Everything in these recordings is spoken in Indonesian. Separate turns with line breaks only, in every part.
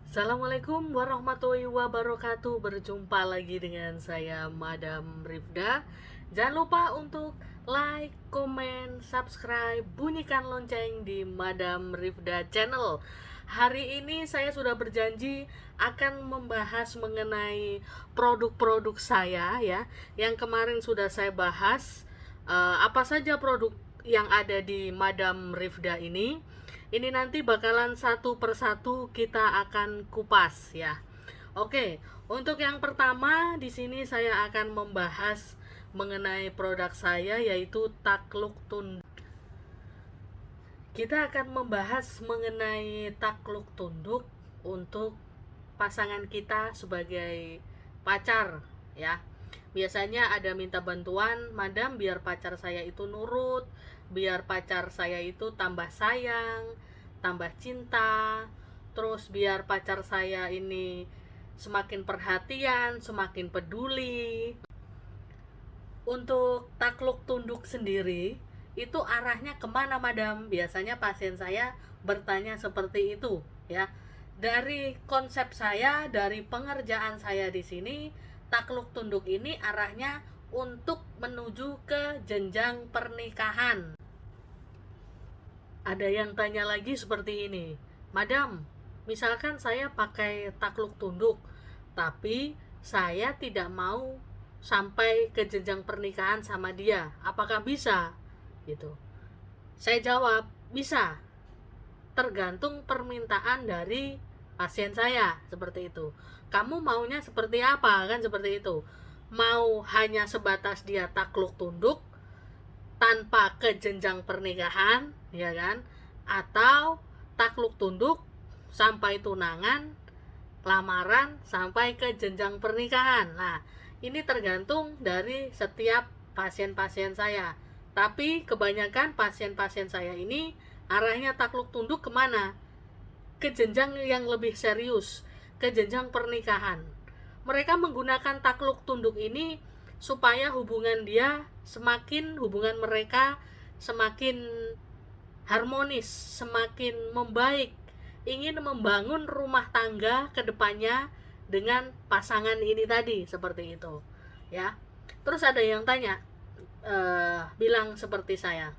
Assalamualaikum warahmatullahi wabarakatuh. Berjumpa lagi dengan saya Madam Rifda. Jangan lupa untuk like, komen, subscribe, bunyikan lonceng di Madam Rifda channel. Hari ini saya sudah berjanji akan membahas mengenai produk-produk saya ya. Yang kemarin sudah saya bahas apa saja produk yang ada di Madam Rifda ini. Ini nanti bakalan satu persatu kita akan kupas ya. Oke, untuk yang pertama di sini saya akan membahas mengenai produk saya yaitu takluk tunduk. Kita akan membahas mengenai takluk tunduk untuk pasangan kita sebagai pacar ya. Biasanya ada minta bantuan, "Madam, biar pacar saya itu nurut, biar pacar saya itu tambah sayang, tambah cinta, terus biar pacar saya ini semakin perhatian, semakin peduli." Untuk takluk tunduk sendiri itu arahnya kemana, Madam? Biasanya pasien saya bertanya seperti itu ya. Dari konsep saya, dari pengerjaan saya di sini, takluk tunduk ini arahnya untuk menuju ke jenjang pernikahan. Ada yang tanya lagi seperti ini, "Madam, misalkan saya pakai takluk tunduk, tapi saya tidak mau sampai ke jenjang pernikahan sama dia, apakah bisa?" Gitu. Saya jawab, bisa. Tergantung permintaan dari pasien saya, seperti itu. Kamu maunya seperti apa? Kan seperti itu. Mau hanya sebatas dia takluk tunduk tanpa ke jenjang pernikahan, ya kan? Atau takluk tunduk sampai tunangan, lamaran sampai ke jenjang pernikahan. Nah, ini tergantung dari setiap pasien-pasien saya. Tapi kebanyakan pasien-pasien saya ini arahnya takluk tunduk kemana? Ke jenjang yang lebih serius, ke jenjang pernikahan. Mereka menggunakan takluk tunduk ini supaya hubungan mereka semakin harmonis, semakin membaik, ingin membangun rumah tangga ke depannya dengan pasangan ini tadi, seperti itu ya. Terus ada yang tanya, bilang seperti saya,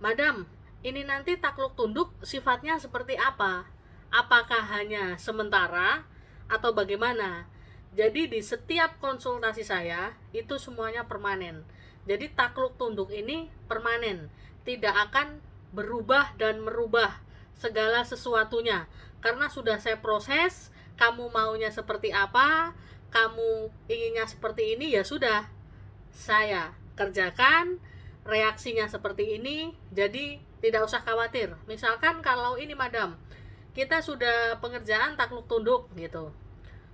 "Madam, ini nanti takluk tunduk sifatnya seperti apa? Apakah hanya sementara atau bagaimana?" Jadi di setiap konsultasi saya itu semuanya permanen. Jadi takluk tunduk ini permanen, tidak akan berubah dan merubah segala sesuatunya. Karena sudah saya proses, kamu maunya seperti apa, kamu inginnya seperti ini, ya sudah, saya kerjakan, reaksinya seperti ini, jadi tidak usah khawatir. Misalkan kalau ini, Madam, kita sudah pengerjaan takluk tunduk gitu,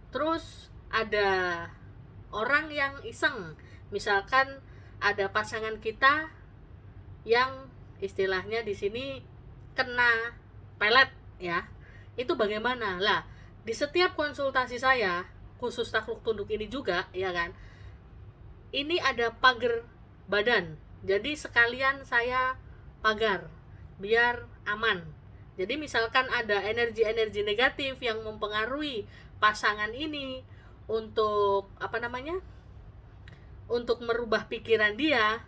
terus ada orang yang iseng, misalkan ada pasangan kita yang istilahnya di sini kena pelet ya, itu bagaimana? Lah, di setiap konsultasi saya khusus takluk tunduk ini juga ya kan, ini ada pagar badan, jadi sekalian saya pagar biar aman. Jadi misalkan ada energi-energi negatif yang mempengaruhi pasangan ini untuk untuk merubah pikiran dia,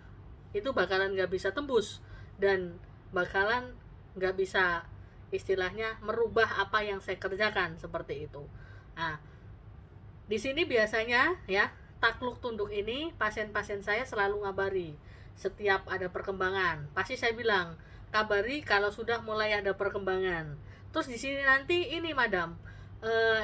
itu bakalan nggak bisa tembus dan bakalan nggak bisa istilahnya merubah apa yang saya kerjakan, seperti itu. Nah, di sini biasanya ya, takluk tunduk ini pasien-pasien saya selalu ngabari setiap ada perkembangan. Pasti saya bilang, kabari kalau sudah mulai ada perkembangan. Terus di sini nanti ini, Madam,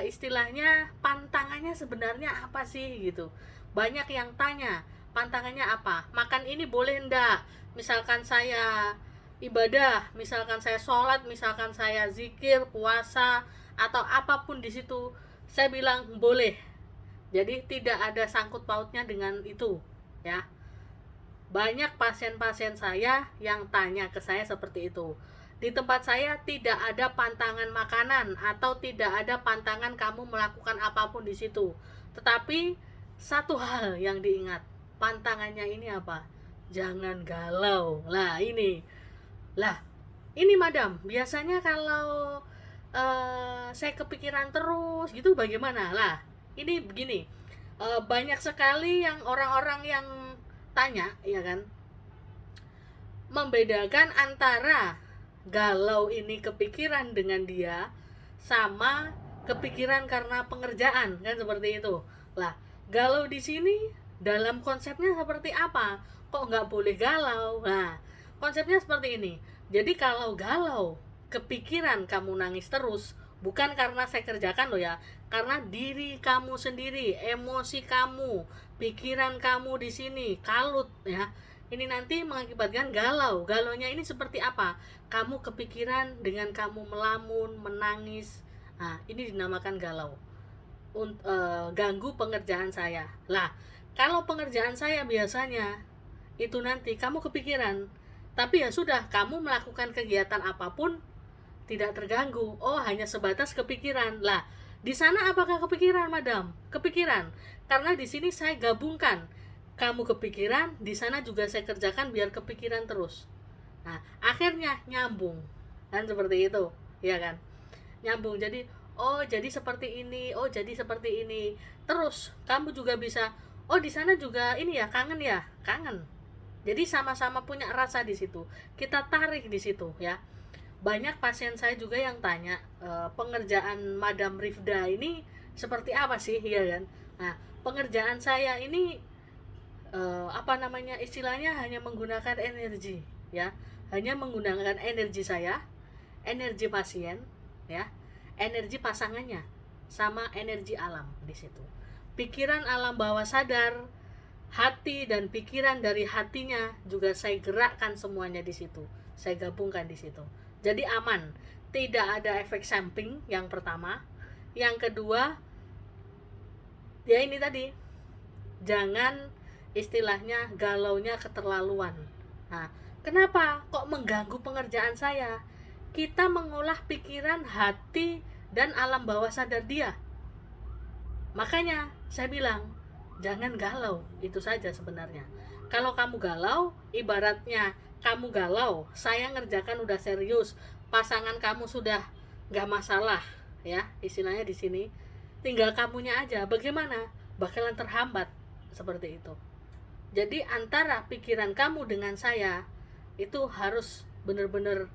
istilahnya pantangannya sebenarnya apa sih gitu. Banyak yang tanya, pantangannya apa? Makan ini boleh enggak? Misalkan saya ibadah, misalkan saya sholat, misalkan saya zikir, puasa, atau apapun di situ, saya bilang boleh. Jadi tidak ada sangkut pautnya dengan itu ya. Banyak pasien-pasien saya yang tanya ke saya seperti itu. Di tempat saya tidak ada pantangan makanan atau tidak ada pantangan kamu melakukan apapun di situ. Tetapi satu hal yang diingat, pantangannya ini apa? Jangan galau. Lah ini. Lah, ini Madam, biasanya kalau saya kepikiran terus gitu, bagaimana lah? Ini begini, banyak sekali yang orang-orang yang tanya, ya kan, membedakan antara galau ini kepikiran dengan dia sama kepikiran karena pengerjaan, kan seperti itu. Lah, galau di sini dalam konsepnya seperti apa? Kok nggak boleh galau? Nah, konsepnya seperti ini. Jadi kalau galau, kepikiran kamu nangis terus, bukan karena saya kerjakan loh ya, karena diri kamu sendiri, emosi kamu, pikiran kamu di sini kalut ya. Ini nanti mengakibatkan galau. Galaunya ini seperti apa? Kamu kepikiran dengan kamu melamun, menangis. Nah, ini dinamakan galau. Ganggu pengerjaan saya. Lah, kalau pengerjaan saya biasanya itu nanti kamu kepikiran, tapi ya sudah, kamu melakukan kegiatan apapun tidak terganggu. Oh, hanya sebatas kepikiran. Lah, di sana apakah kepikiran, Madam? Kepikiran. Karena di sini saya gabungkan. Kamu kepikiran, di sana juga saya kerjakan biar kepikiran terus. Nah, akhirnya nyambung. Kan seperti itu, ya kan? Nyambung. Jadi, oh, jadi seperti ini, oh, jadi seperti ini. Terus kamu juga bisa, oh, di sana juga ini ya, kangen ya, kangen. Jadi sama-sama punya rasa di situ. Kita tarik di situ, ya. Banyak pasien saya juga yang tanya, pengerjaan Madam Rifda ini seperti apa sih, ya kan? Nah, pengerjaan saya ini istilahnya hanya menggunakan energi, ya, hanya menggunakan energi saya, energi pasien, ya, energi pasangannya, sama energi alam di situ. Pikiran alam bawah sadar, hati dan pikiran dari hatinya juga saya gerakkan semuanya di situ, saya gabungkan di situ. Jadi aman, tidak ada efek samping. Yang pertama, yang kedua, ya ini tadi, jangan istilahnya galaunya keterlaluan. Nah, kenapa kok mengganggu pengerjaan saya? Kita mengolah pikiran, hati, dan alam bawah sadar dia. Makanya saya bilang, jangan galau, itu saja sebenarnya. Kalau kamu galau, ibaratnya kamu galau, saya ngerjakan udah serius, pasangan kamu sudah nggak masalah, ya, istilahnya di sini. Tinggal kamunya aja, bagaimana? Bakalan terhambat seperti itu. Jadi antara pikiran kamu dengan saya itu harus benar-benar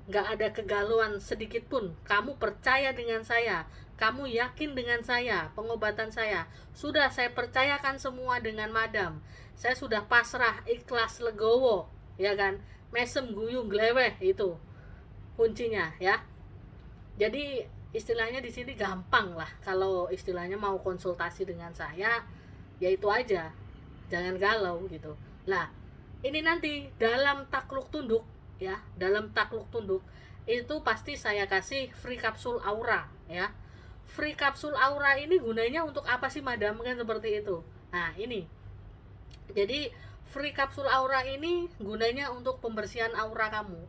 nggak ada kegalauan sedikit pun. Kamu percaya dengan saya, kamu yakin dengan saya, pengobatan saya sudah saya percayakan semua dengan Madam. Saya sudah pasrah, ikhlas, legowo, ya kan? Mesem guyung gleweh, itu kuncinya, ya. Jadi istilahnya di sini gampang lah. Kalau istilahnya mau konsultasi dengan saya, ya itu aja, jangan galau gitu. Lah, ini nanti dalam takluk tunduk, ya, dalam takluk tunduk itu pasti saya kasih free kapsul aura, ya. Free kapsul aura ini gunanya untuk apa sih, Madam? Kan seperti itu. Nah, ini. Jadi free kapsul aura ini gunanya untuk pembersihan aura kamu.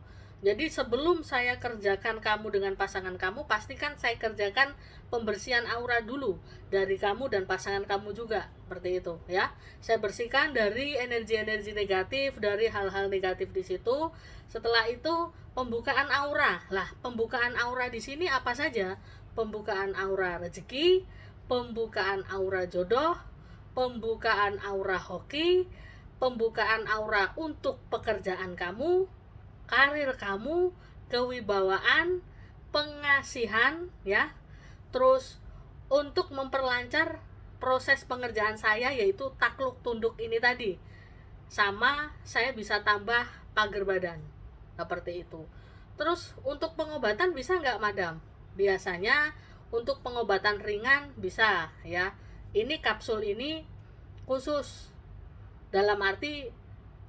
Jadi sebelum saya kerjakan kamu dengan pasangan kamu, pastikan saya kerjakan pembersihan aura dulu dari kamu dan pasangan kamu juga, seperti itu, ya. Saya bersihkan dari energi-energi negatif, dari hal-hal negatif di situ. Setelah itu pembukaan aura. Lah, pembukaan aura di sini apa saja? Pembukaan aura rezeki, pembukaan aura jodoh, pembukaan aura hoki, pembukaan aura untuk pekerjaan kamu, karir kamu, kewibawaan, pengasihan, ya. Terus untuk memperlancar proses pengerjaan saya, yaitu takluk tunduk ini tadi. Sama saya bisa tambah pagar badan, seperti itu. Terus untuk pengobatan bisa nggak, Madam? Biasanya untuk pengobatan ringan bisa, ya. Ini kapsul ini khusus, dalam arti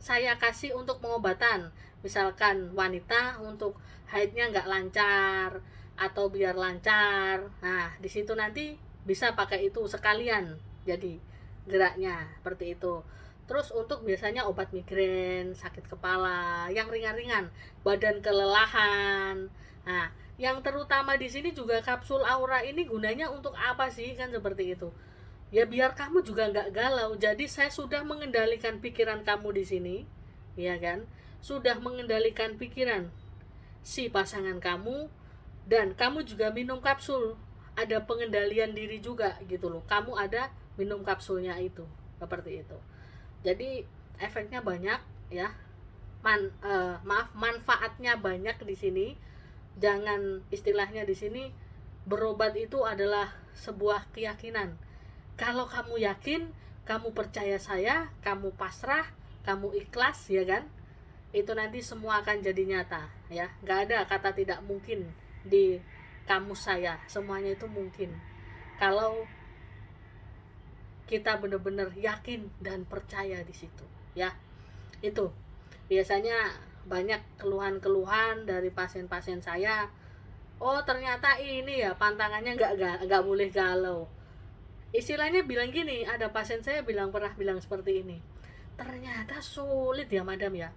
saya kasih untuk pengobatan. Misalkan wanita untuk haidnya nggak lancar atau biar lancar, nah di situ nanti bisa pakai itu sekalian, jadi geraknya seperti itu. Terus untuk biasanya obat migrain, sakit kepala, yang ringan-ringan, badan kelelahan. Nah, yang terutama di sini juga kapsul aura ini gunanya untuk apa sih, kan seperti itu. Ya biar kamu juga nggak galau. Jadi saya sudah mengendalikan pikiran kamu di sini, ya kan? Sudah mengendalikan pikiran si pasangan kamu, Dan kamu juga minum kapsul, ada pengendalian diri juga gitu loh, kamu ada minum kapsulnya itu, seperti itu. Jadi efeknya banyak ya, manfaatnya banyak di sini. Jangan istilahnya di sini berobat itu adalah sebuah keyakinan. Kalau kamu yakin, kamu percaya saya, kamu pasrah, kamu ikhlas, ya kan, itu nanti semua akan jadi nyata ya. Nggak ada kata tidak mungkin di kamus saya, semuanya itu mungkin kalau kita benar-benar yakin dan percaya di situ ya. Itu biasanya banyak keluhan-keluhan dari pasien-pasien saya. Oh ternyata ini ya pantangannya nggak boleh galau. Istilahnya bilang gini, ada pasien saya pernah bilang seperti ini, ternyata sulit ya madam ya,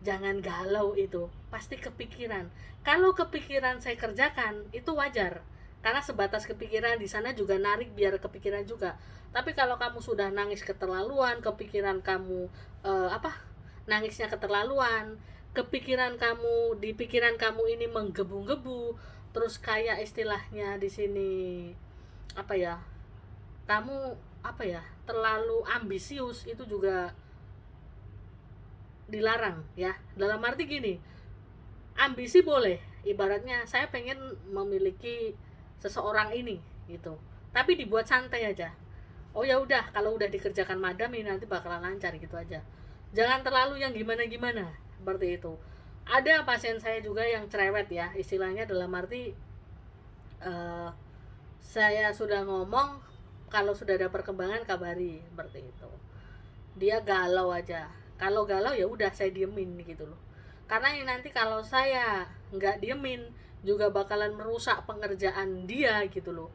jangan galau, itu pasti kepikiran. Kalau kepikiran saya kerjakan itu wajar, karena sebatas kepikiran, di sana juga narik biar kepikiran juga. Tapi kalau kamu sudah nangis keterlaluan, kepikiran kamu nangisnya keterlaluan, kepikiran kamu, di pikiran kamu ini menggebu-gebu, terus kayak istilahnya di sini kamu terlalu ambisius, itu juga dilarang ya. Dalam arti gini, ambisi boleh, ibaratnya saya pengen memiliki seseorang ini gitu, tapi dibuat santai aja. Oh ya udah, kalau udah dikerjakan madam ini nanti bakalan lancar gitu aja. Jangan terlalu yang gimana-gimana seperti itu. Ada pasien saya juga yang cerewet ya, istilahnya dalam arti saya sudah ngomong kalau sudah ada perkembangan kabari, seperti itu. Dia galau aja. Kalau galau ya udah saya diemin gitu loh. Karena ini nanti kalau saya nggak diemin juga bakalan merusak pengerjaan dia gitu loh.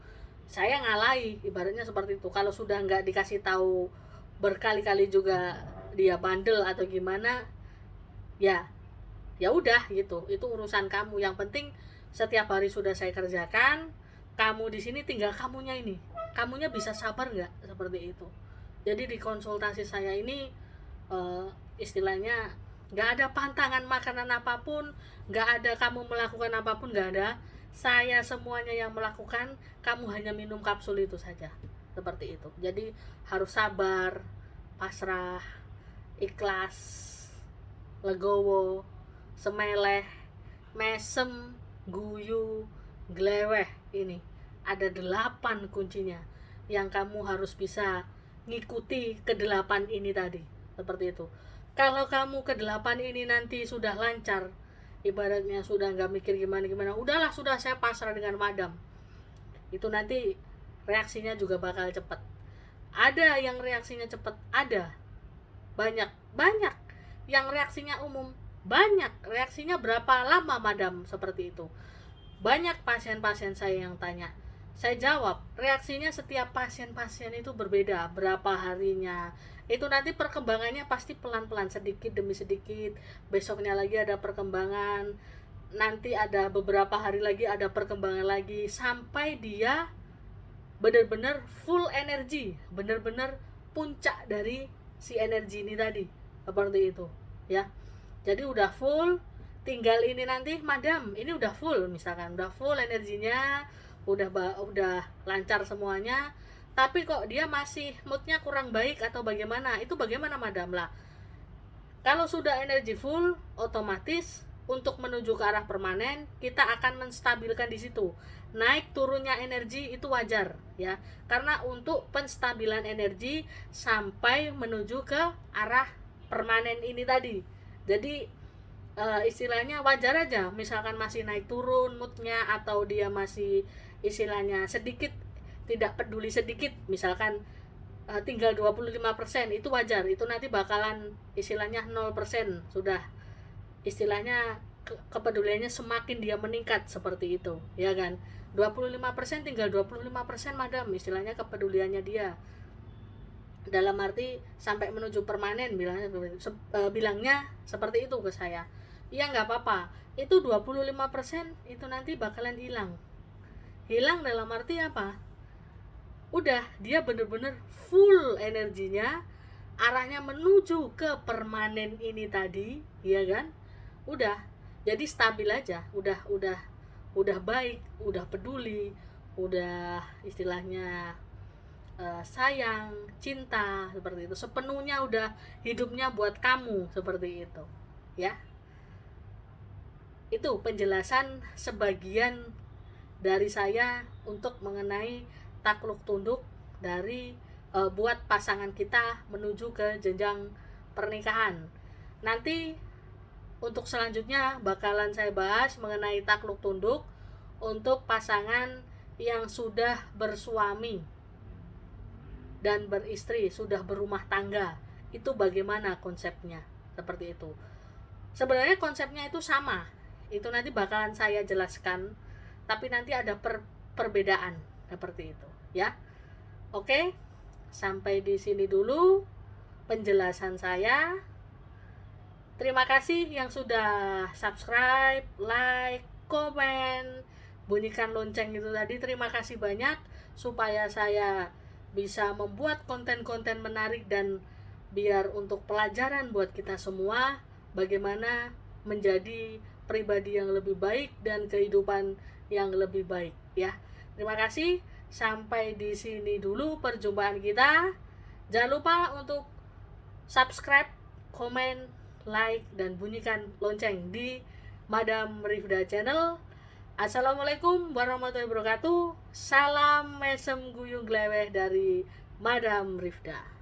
Saya ngalahi, ibaratnya seperti itu. Kalau sudah nggak dikasih tahu berkali-kali juga dia bandel atau gimana, ya udah gitu. Itu urusan kamu. Yang penting setiap hari sudah saya kerjakan. Kamu di sini tinggal kamunya bisa sabar nggak, seperti itu. Jadi di konsultasi saya ini istilahnya nggak ada pantangan makanan apapun, nggak ada kamu melakukan apapun, nggak ada. Saya semuanya yang melakukan, kamu hanya minum kapsul itu saja, seperti itu. Jadi harus sabar, pasrah, ikhlas, legowo, semeleh, mesem, guyu, gleweh. Ini ada 8 kuncinya yang kamu harus bisa ngikuti ke-8 ini tadi, seperti itu. Kalau kamu ke-8 ini nanti sudah lancar, ibaratnya sudah nggak mikir gimana-gimana, udahlah, sudah saya pasrah dengan madam, itu nanti reaksinya juga bakal cepat. Ada yang reaksinya cepat, ada banyak yang reaksinya umum, banyak reaksinya berapa lama madam, seperti itu. Banyak pasien-pasien saya yang tanya, saya jawab, reaksinya setiap pasien-pasien itu berbeda, berapa harinya. Itu nanti perkembangannya pasti pelan-pelan, sedikit demi sedikit. Besoknya lagi ada perkembangan, nanti ada beberapa hari lagi ada perkembangan lagi, sampai dia benar-benar full energi, benar-benar puncak dari si energi ini tadi, seperti itu ya. Jadi udah full, tinggal ini nanti madam, ini udah full, misalkan udah full energinya, udah lancar semuanya, tapi kok dia masih moodnya kurang baik atau bagaimana, itu bagaimana madam lah. Kalau sudah energi full, otomatis untuk menuju ke arah permanen kita akan menstabilkan di situ. Naik turunnya energi itu wajar ya, karena untuk penstabilan energi sampai menuju ke arah permanen ini tadi. Jadi istilahnya wajar aja, misalkan masih naik turun moodnya, atau dia masih istilahnya sedikit tidak peduli sedikit, misalkan tinggal 25%, itu wajar. Itu nanti bakalan istilahnya 0%, sudah istilahnya kepeduliannya semakin dia meningkat, seperti itu ya kan. 25% tinggal 25% madam, istilahnya kepeduliannya dia, dalam arti sampai menuju permanen, bilangnya seperti itu ke saya. Ya nggak apa-apa, itu 25% itu nanti bakalan hilang dalam arti apa, udah dia bener-bener full energinya, arahnya menuju ke permanen ini tadi ya kan. Udah, jadi stabil aja, udah udah baik, udah peduli, udah istilahnya sayang, cinta, seperti itu, sepenuhnya udah hidupnya buat kamu, seperti itu ya. Itu penjelasan sebagian dari saya untuk mengenai takluk tunduk dari buat pasangan kita menuju ke jenjang pernikahan. Nanti untuk selanjutnya bakalan saya bahas mengenai takluk tunduk untuk pasangan yang sudah bersuami dan beristri, sudah berumah tangga. Itu bagaimana konsepnya, seperti itu. Sebenarnya konsepnya itu sama, itu nanti bakalan saya jelaskan, tapi nanti ada perbedaan seperti itu ya. Oke, sampai di sini dulu penjelasan saya. Terima kasih yang sudah subscribe, like, komen, bunyikan lonceng itu tadi. Terima kasih banyak, supaya saya bisa membuat konten-konten menarik dan biar untuk pelajaran buat kita semua bagaimana menjadi pribadi yang lebih baik dan kehidupan yang lebih baik ya. Terima kasih, sampai di sini dulu perjumpaan kita. Jangan lupa untuk subscribe, komen, like, dan bunyikan lonceng di Madam Rifda Channel. Assalamualaikum warahmatullahi wabarakatuh. Salam mesem guyung gleweh dari Madam Rifda.